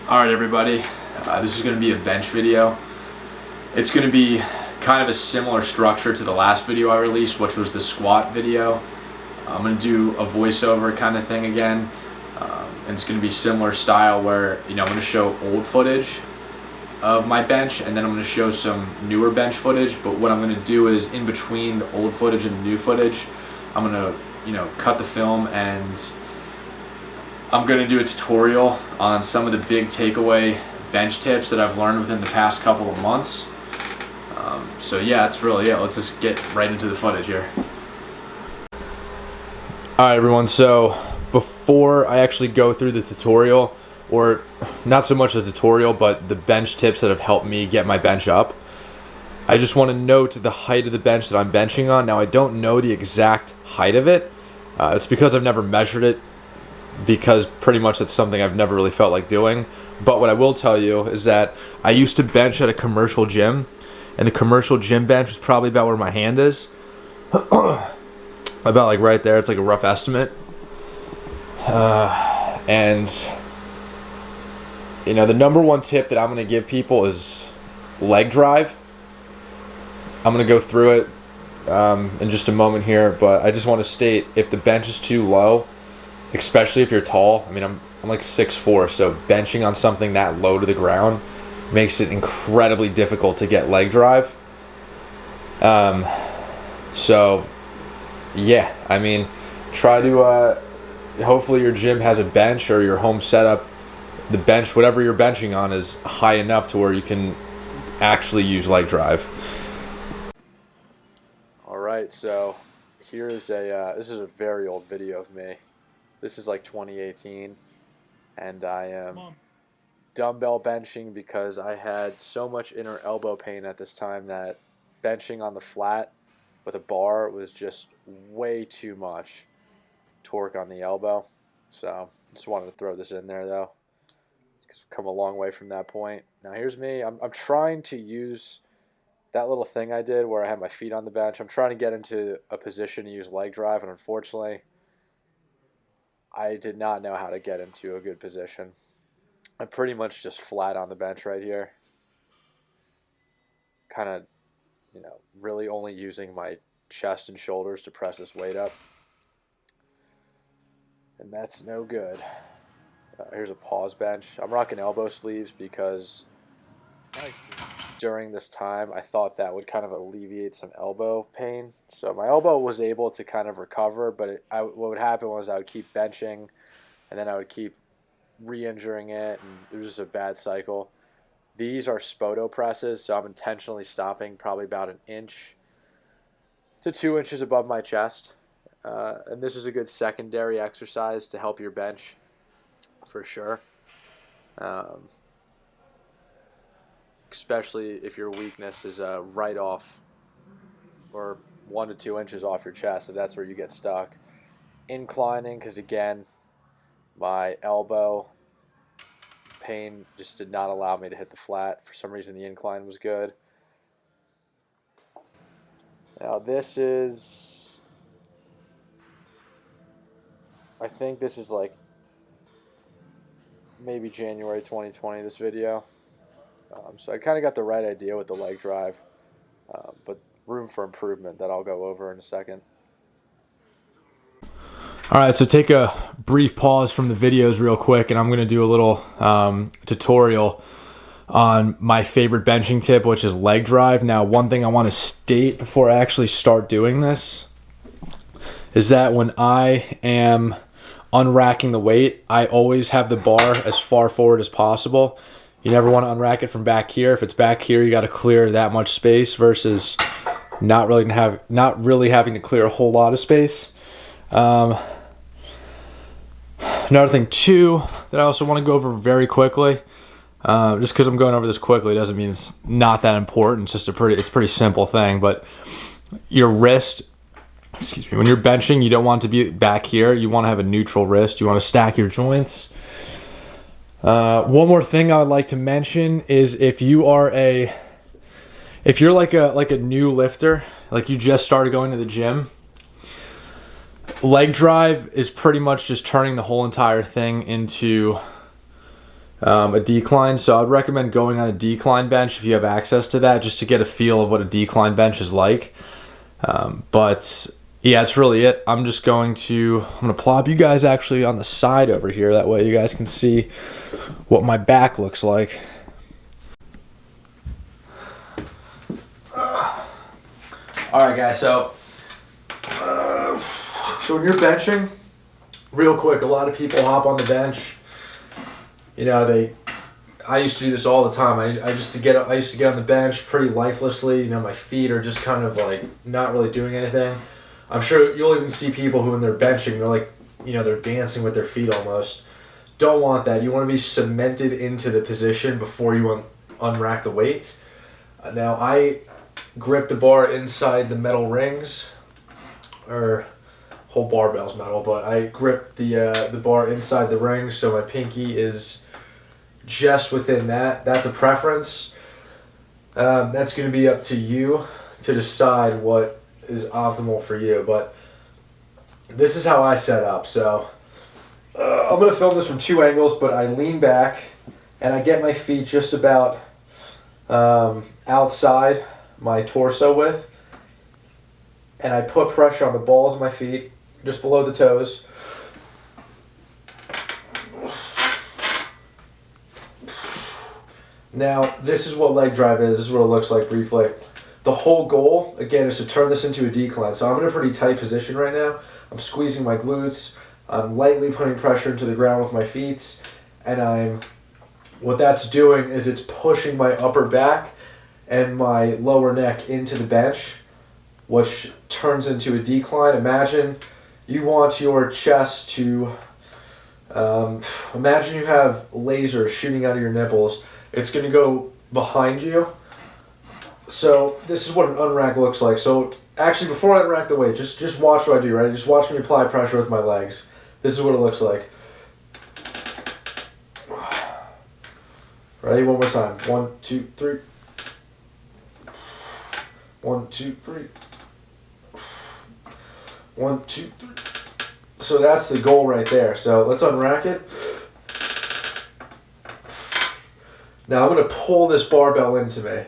Alright everybody, this is going to be a bench video. It's going to be kind of a similar structure to the last video I released, which was the squat video. I'm going to do a voiceover kind of thing again, and it's going to be similar style where I'm going to show old footage of my bench, and then I'm going to show some newer bench footage. But what I'm going to do is, in between the old footage and the new footage, I'm going to cut the film, and I'm going to do a tutorial on some of the big takeaway bench tips that I've learned within the past couple of months. So yeah, that's really it. Let's just get right into the footage here. Alright everyone, so before I actually go through the tutorial, or not so much the tutorial, but the bench tips that have helped me get my bench up, I just want to note the height of the bench that I'm benching on. Now I don't know the exact height of it. It's because I've never measured it, because pretty much it's something I've never really felt like doing. But what I will tell you is that I used to bench at a commercial gym, and the commercial gym bench was probably about where my hand is. About like right there. It's like a rough estimate. And the number one tip that I'm going to give people is leg drive. I'm going to go through it in just a moment here, but I just want to state, if the bench is too low, especially if you're tall, I'm like 6'4", so benching on something that low to the ground makes it incredibly difficult to get leg drive. So yeah, try to hopefully your gym has a bench, or your home setup, the bench, whatever you're benching on, is high enough to where you can actually use leg drive. Alright, so here is this is a very old video of me. This is like 2018, and I am dumbbell benching because I had so much inner elbow pain at this time that benching on the flat with a bar was just way too much torque on the elbow. So just wanted to throw this in there though. It's come a long way from that point. Now here's me. I'm trying to use that little thing I did where I had my feet on the bench. I'm trying to get into a position to use leg drive, and unfortunately I did not know how to get into a good position. I'm pretty much just flat on the bench right here. Kind of, really only using my chest and shoulders to press this weight up. And that's no good. Here's a pause bench. I'm rocking elbow sleeves because during this time I thought that would kind of alleviate some elbow pain. So my elbow was able to kind of recover, but what would happen was I would keep benching, and then I would keep re-injuring it, and it was just a bad cycle. These are Spoto presses, so I'm intentionally stopping probably about 1 inch to 2 inches above my chest. And this is a good secondary exercise to help your bench for sure. Especially if your weakness is right off, or 1 to 2 inches off your chest, if that's where you get stuck. Inclining, because again, my elbow pain just did not allow me to hit the flat. For some reason the incline was good. Now this is, I think this is like maybe January 2020, this video. So I kind of got the right idea with the leg drive, but room for improvement that I'll go over in a second. Alright, so take a brief pause from the videos real quick, and I'm going to do a little tutorial on my favorite benching tip, which is leg drive. Now, one thing I want to state before I actually start doing this is that when I am unracking the weight, I always have the bar as far forward as possible. You never want to unrack it from back here. If it's back here, you got to clear that much space versus not really having to clear a whole lot of space. Another thing too that I also want to go over very quickly, just because I'm going over this quickly doesn't mean it's not that important. It's just it's a pretty simple thing. But your wrist, when you're benching, you don't want to be back here. You want to have a neutral wrist. You want to stack your joints. One more thing I would like to mention is if you're like a new lifter, like you just started going to the gym, leg drive is pretty much just turning the whole entire thing into a decline. So I'd recommend going on a decline bench if you have access to that, just to get a feel of what a decline bench is like. But yeah, that's really it. I'm gonna plop you guys actually on the side over here. That way you guys can see what my back looks like. All right, guys. So when you're benching, real quick, a lot of people hop on the bench. You know, I used to do this all the time. I used to get on the bench pretty lifelessly. You know, my feet are just kind of like not really doing anything. I'm sure you'll even see people who, when they're benching, they're like, you know, they're dancing with their feet almost. Don't want that. You want to be cemented into the position before you unrack the weights. Now, I grip the bar inside the metal rings, or whole barbell's metal, but I grip the bar inside the rings, so my pinky is just within that. That's a preference. That's going to be up to you to decide what is optimal for you, but this is how I set up. So I'm going to film this from two angles, but I lean back and I get my feet just about outside my torso width, and I put pressure on the balls of my feet just below the toes. Now, this is what leg drive is. This is what it looks like briefly. The whole goal, again, is to turn this into a decline. So I'm in a pretty tight position right now. I'm squeezing my glutes. I'm lightly putting pressure into the ground with my feet. And what that's doing is it's pushing my upper back and my lower neck into the bench, which turns into a decline. Imagine you want your chest to, imagine you have lasers shooting out of your nipples. It's going to go behind you. So this is what an unrack looks like. So actually, before I unrack the weight, just watch what I do, right? Just watch me apply pressure with my legs. This is what it looks like. Ready? One more time. 1, 2, 3. 1, 2, 3. 1, 2, 3. So that's the goal right there. So let's unrack it. Now I'm going to pull this barbell into me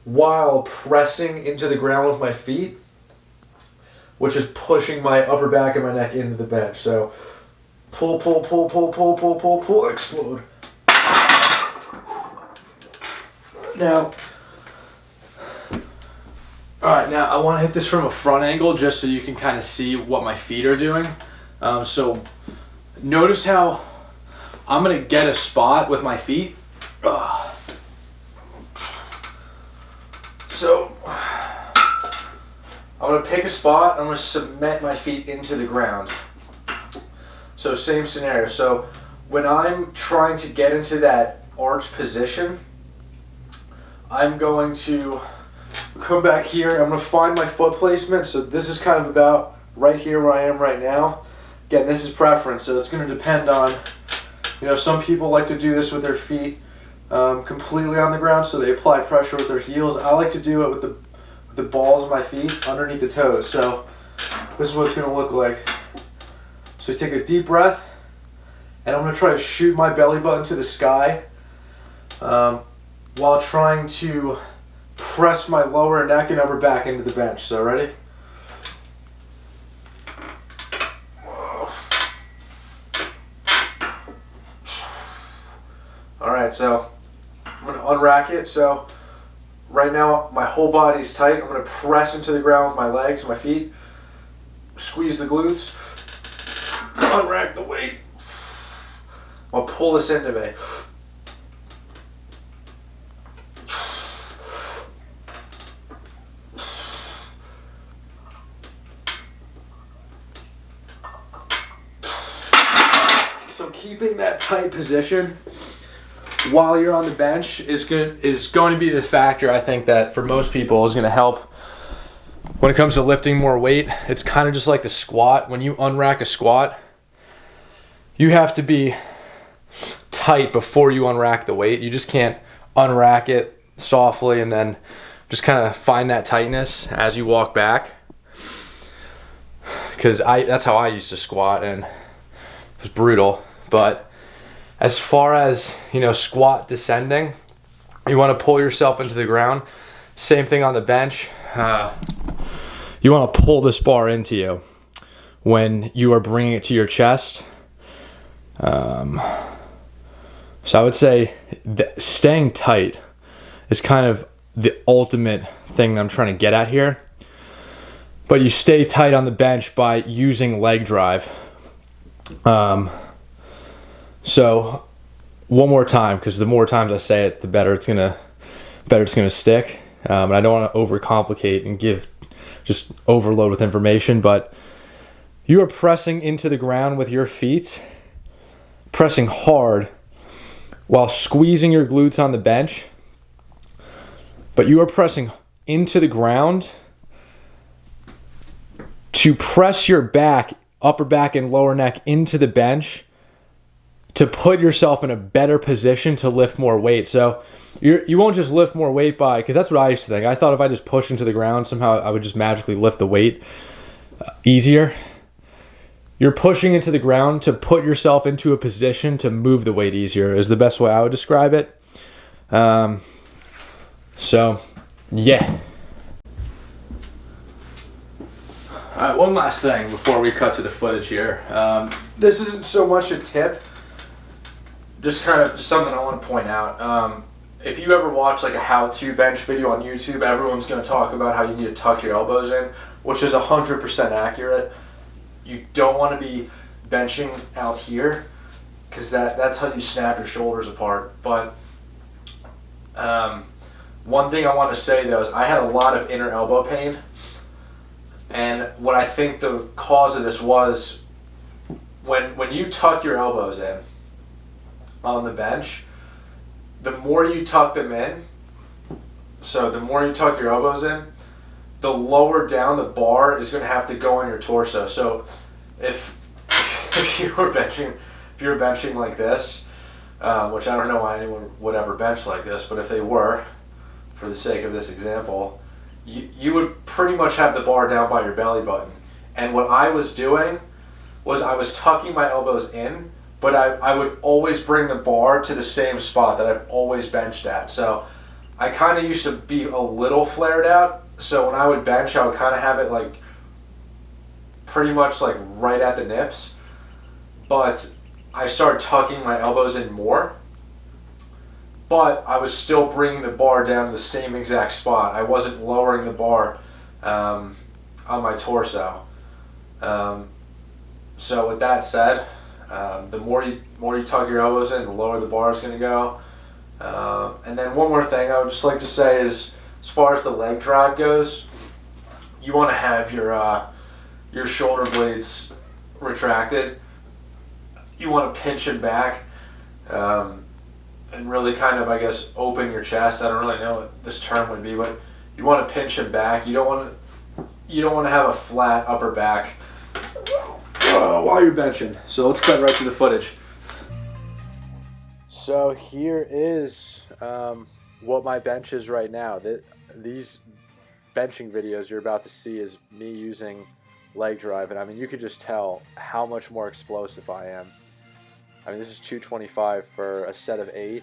while pressing into the ground with my feet, which is pushing my upper back and my neck into the bench. So pull, pull, pull, pull, pull, pull, pull, pull, explode. Now, alright, now I want to hit this from a front angle just so you can kind of see what my feet are doing. So notice how I'm going to get a spot with my feet. So I'm going to pick a spot. I'm going to cement my feet into the ground. So same scenario. So when I'm trying to get into that arch position, I'm going to come back here. I'm going to find my foot placement. So this is kind of about right here where I am right now. Again, this is preference. So it's going to depend on, you know, some people like to do this with their feet completely on the ground, so they apply pressure with their heels. I like to do it with the balls of my feet underneath the toes. So this is what it's going to look like. So take a deep breath, and I'm going to try to shoot my belly button to the sky while trying to press my lower neck and upper back into the bench. So ready? Alright, so I'm going to unrack it. So right now my whole body's tight. I'm going to press into the ground with my legs and my feet. Squeeze the glutes. Unrack the weight. I'll pull this into me. So keeping that tight position while you're on the bench is going to be the factor, I think, that for most people is going to help when it comes to lifting more weight. It's kind of just like the squat. When you unrack a squat, you have to be tight before you unrack the weight. You just can't unrack it softly and then just kind of find that tightness as you walk back. Because that's how I used to squat, and it was brutal. But As far as, squat descending, you want to pull yourself into the ground. Same thing on the bench. You want to pull this bar into you when you are bringing it to your chest. So I would say that staying tight is kind of the ultimate thing that I'm trying to get at here. But you stay tight on the bench by using leg drive. So one more time, because the more times I say it, the better it's gonna stick. And I don't want to overcomplicate and just overload with information, but you are pressing into the ground with your feet, pressing hard while squeezing your glutes on the bench, but you are pressing into the ground to press your back, upper back and lower neck into the bench to put yourself in a better position to lift more weight. So you won't just lift more weight because that's what I used to think. I thought if I just pushed into the ground, somehow I would just magically lift the weight easier. You're pushing into the ground to put yourself into a position to move the weight easier is the best way I would describe it. So, yeah. All right, one last thing before we cut to the footage here. This isn't so much a tip, just something I want to point out. If you ever watch like a how-to bench video on YouTube, everyone's going to talk about how you need to tuck your elbows in, which is 100% accurate. You don't want to be benching out here because that's how you snap your shoulders apart. But one thing I want to say though is I had a lot of inner elbow pain, and what I think the cause of this was when you tuck your elbows in on the bench, the more you tuck them in, so the more you tuck your elbows in, the lower down the bar is going to have to go on your torso. So if you were benching like this, which I don't know why anyone would ever bench like this, but if they were, for the sake of this example, you would pretty much have the bar down by your belly button. And what I was doing was I was tucking my elbows in, but I would always bring the bar to the same spot that I've always benched at. So I kind of used to be a little flared out. So when I would bench, I would kind of have it like pretty much like right at the nips. But I started tucking my elbows in more. But I was still bringing the bar down to the same exact spot. I wasn't lowering the bar on my torso. So with that said, the more you tuck your elbows in, the lower the bar is going to go. And then one more thing I would just like to say is, as far as the leg drive goes, you want to have your shoulder blades retracted. You want to pinch them back and really kind of, I guess, open your chest. I don't really know what this term would be, but you want to pinch them back. You don't want to have a flat upper back while you're benching. So let's cut right to the footage. So here is what my bench is right now. These benching videos you're about to see is me using leg drive, and I mean you could just tell how much more explosive I am. I mean, this is 225 for a set of 8.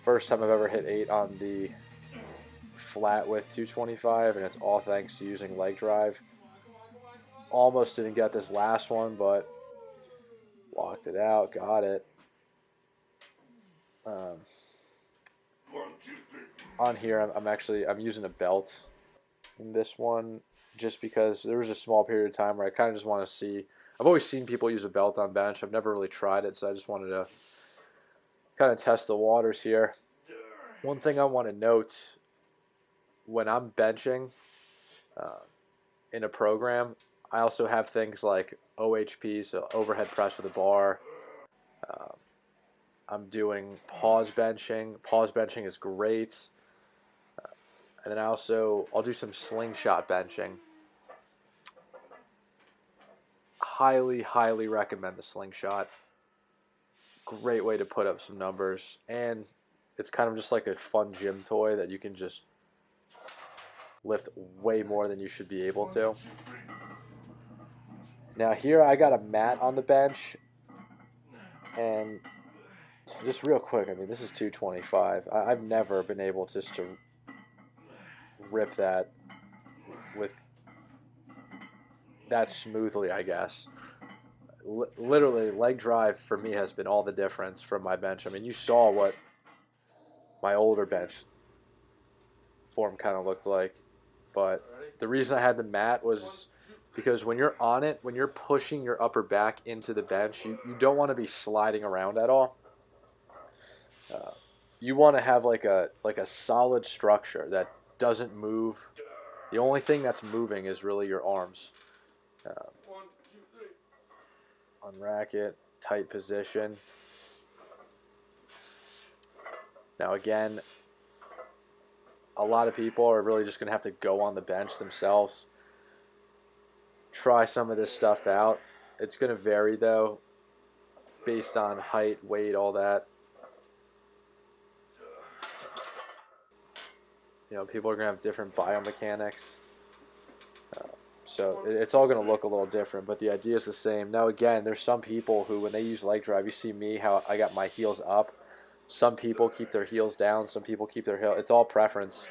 First time I've ever hit 8 on the flat with 225, and it's all thanks to using leg drive. Almost didn't get this last one, but blocked it out, got it. On here, I'm using a belt in this one just because there was a small period of time where I kind of just want to see. I've always seen people use a belt on bench. I've never really tried it, so I just wanted to kind of test the waters here. One thing I want to note when I'm benching in a program, I also have things like OHP, so overhead press with a bar. I'm doing pause benching. Pause benching is great. And then I'll do some slingshot benching. Highly, highly recommend the slingshot. Great way to put up some numbers. And it's kind of just like a fun gym toy that you can just lift way more than you should be able to. Now here I got a mat on the bench. And just real quick, I mean, this is 225. I've never been able just to rip that with that smoothly, I guess. Literally, leg drive for me has been all the difference from my bench. I mean, you saw what my older bench form kind of looked like, but the reason I had the mat was because when you're on it, when you're pushing your upper back into the bench, you don't want to be sliding around at all. You want to have like a solid structure that doesn't move. The only thing that's moving is really your arms. Unrack it, tight position. Now again, a lot of people are really just going to have to go on the bench themselves. Try some of this stuff out. It's going to vary though, based on height, weight, all that. You know, people are going to have different biomechanics. So it's all going to look a little different, but the idea is the same. Now, again, there's some people who, when they use leg drive, you see me, how I got my heels up. Some people keep their heels down. Some people keep their heel. It's all preference.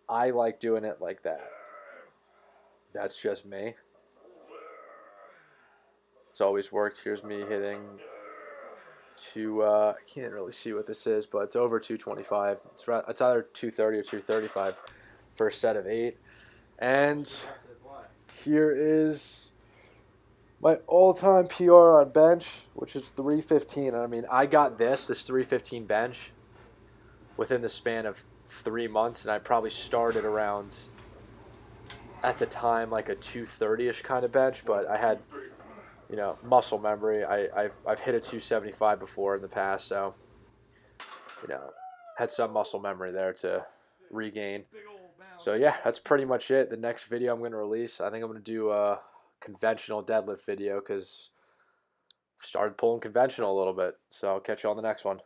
I like doing it like that. That's just me. It's always worked. Here's me hitting I can't really see what this is, but it's over 225. It's either 230 or 235 for a set of 8. And here is my all-time PR on bench, which is 315. I mean, I got this 315 bench within the span of 3 months, and I probably started around, at the time, like a 230-ish kind of bench, but I had, you know, muscle memory. I've hit a 275 before in the past, so, you know, had some muscle memory there to regain. So yeah, that's pretty much it. The next video I'm going to release, I think I'm going to do a conventional deadlift video because I've started pulling conventional a little bit. So I'll catch you on the next one.